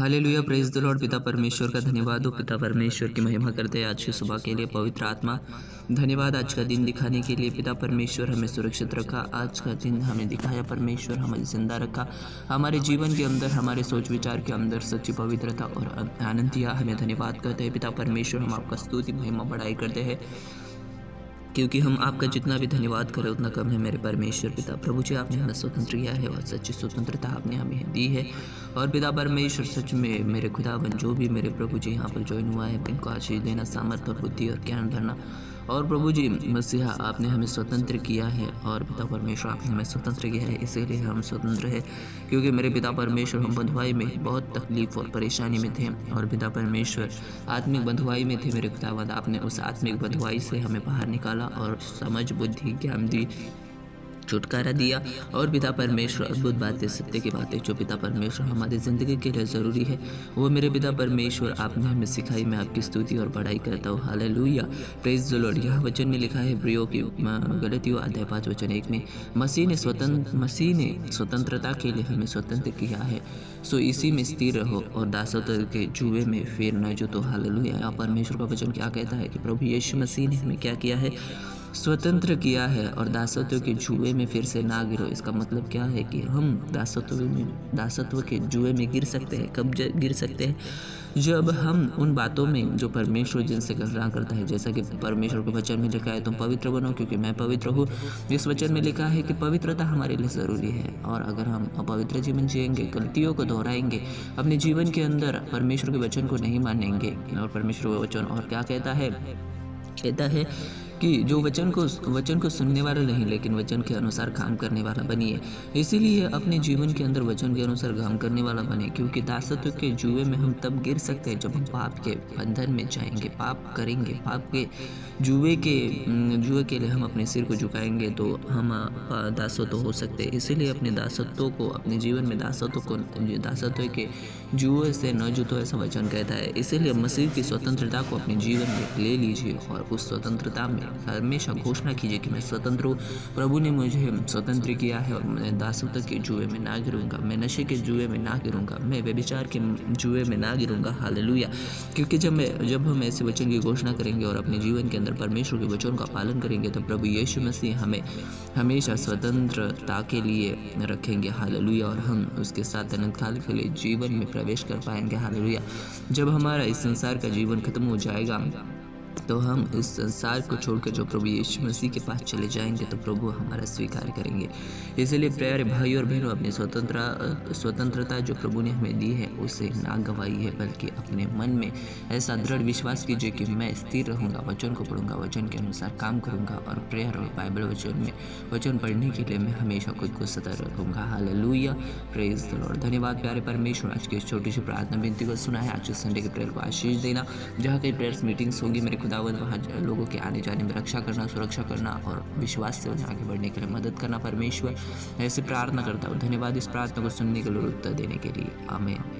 Hallelujah, praise the Lord. पिता परमेश्वर का धन्यवाद हो। पिता परमेश्वर की महिमा करते हैं आज की सुबह के लिए। पवित्र आत्मा धन्यवाद आज का दिन दिखाने के लिए। पिता परमेश्वर हमें सुरक्षित रखा, आज का दिन हमें दिखाया। परमेश्वर हमें जिंदा रखा, हमारे जीवन के अंदर, हमारे सोच विचार के अंदर सच्ची पवित्रता और आनंद दिया। हमें धन्यवाद करते हैं पिता परमेश्वर। हम आपका स्तुति महिमा बढ़ाई करते हैं, क्योंकि हम आपका जितना भी धन्यवाद करें उतना कम है। मेरे परमेश्वर पिता प्रभु जी, आपने हमें स्वतंत्र किया है और सच्ची स्वतंत्रता आपने हमें दी है। और पिता परमेश्वर, सच में मेरे खुदावन जो भी मेरे प्रभु जी यहाँ पर ज्वाइन हुआ है, इनको आशीष देना, सामर्थ्य और बुद्धि और ज्ञान भरना। और प्रभु जी मसीहा, आपने हमें स्वतंत्र किया है और पिता परमेश्वर आपने हमें स्वतंत्र किया है, इसीलिए हम स्वतंत्र हैं। क्योंकि मेरे पिता परमेश्वर, हम बंधुआई में बहुत तकलीफ और परेशानी में थे और पिता परमेश्वर आत्मिक बंधुआई में थे। मेरे खुदावंद, आपने उस आत्मिक बंधुआई से हमें बाहर निकाला और समझ, बुद्धि, ज्ञान दी, छुटकारा दिया। और पिता परमेश्वर अद्भुत बातें, सत्य की बातें जो पिता परमेश्वर हमारी ज़िंदगी के लिए ज़रूरी है, वो मेरे पिता परमेश्वर आपने हमें सिखाई। मैं आपकी स्तुति और बड़ाई करता हूँ। Hallelujah, praise the Lord. यह वचन में लिखा है प्रियो की गलतियों अध्याय 5 वचन 1 में, मसीह ने स्वतंत्रता के लिए हमें स्वतंत्र किया है, सो इसी में स्थिर रहो और दासत्व के जुए में फिर न जो। तो हालेलुया, परमेश्वर का वचन क्या कहता है कि प्रभु यीशु मसीह ने हमें क्या किया है, स्वतंत्र किया है और दासत्व के जुए में फिर से ना गिरो। इसका मतलब क्या है कि हम दासत्व के जुए में गिर सकते हैं। कब गिर सकते हैं? जब हम उन बातों में जो परमेश्वर जिनसे घृणा करता है, जैसा कि परमेश्वर के वचन में लिखा है, तुम पवित्र बनो क्योंकि मैं पवित्र हूँ। इस वचन में लिखा है कि पवित्रता हमारे लिए ज़रूरी है, और अगर हम अपवित्र जीवन जिएंगे, गलतियों को दोहराएंगे, अपने जीवन के अंदर परमेश्वर के वचन को नहीं मानेंगे, और परमेश्वर का वचन और क्या कहता है कि जो वचन को सुनने वाला नहीं, लेकिन वचन के अनुसार काम करने वाला बनिए। इसीलिए अपने जीवन के अंदर वचन के अनुसार काम करने वाला बने, क्योंकि दासत्व के जुए में हम तब गिर सकते हैं जब हम पाप के बंधन में जाएंगे, पाप करेंगे, पाप के जुए के लिए हम अपने सिर को झुकाएंगे, तो हम दासत्व हो सकते हैं। इसीलिए अपने दासत्व को, अपने जीवन में दासत्व के जुए से न जुटो, ऐसा वचन कहता है। इसीलिए मसीह की स्वतंत्रता को अपने जीवन में ले लीजिए और उस स्वतंत्रता में हमेशा घोषणा कीजिए कि मैं स्वतंत्र हूँ। प्रभु ने मुझे स्वतंत्र किया है और मैं दासत्व के जुए में ना गिरूंगा, मैं नशे के जुए में ना गिरूंगा, मैं व्यभिचार के जुए में ना गिरूंगा। हालेलुया, क्योंकि जब हम ऐसे वचन की घोषणा करेंगे और अपने जीवन के अंदर परमेश्वर के वचन का पालन करेंगे, तो प्रभु यीशु मसीह हमें हमेशा स्वतंत्रता के लिए रखेंगे। हालेलुया, और हम उसके साथ अनंत काल के लिए जीवन में प्रवेश कर पाएंगे। हालेलुया, जब हमारा इस संसार का जीवन खत्म हो जाएगा, तो हम इस संसार को छोड़कर जो प्रभु यीशु मसीह के पास चले जाएंगे, तो प्रभु हमारा स्वीकार करेंगे। इसलिए प्यारे भाई और बहनों, अपनी स्वतंत्रता जो प्रभु ने हमें दी है, उसे ना गवाइए, बल्कि अपने मन में ऐसा दृढ़ विश्वास कीजिए कि मैं स्थिर रहूँगा, वचन को पढ़ूंगा, वचन के अनुसार काम करूँगा, और प्रेयर और बाइबल वचन पढ़ने के लिए मैं हमेशा खुद को सतर्क रखूँगा। Hallelujah, praise the Lord. धन्यवाद प्यारे परमेश्वर, आज की इस छोटी सी प्रार्थना विनती को सुना है। आज के संडे के प्रेयर को आशीष देना। जहाँ कई प्रेयर्स मीटिंग्स होगी, मेरे खुदावंद वहाँ लोगों के आने जाने में रक्षा करना, सुरक्षा करना और विश्वास से उन्हें आगे बढ़ने के लिए मदद करना। परमेश्वर ऐसे प्रार्थना करता हूँ। धन्यवाद इस प्रार्थना को सुनने के लिए, उत्तर देने के लिए। आमीन।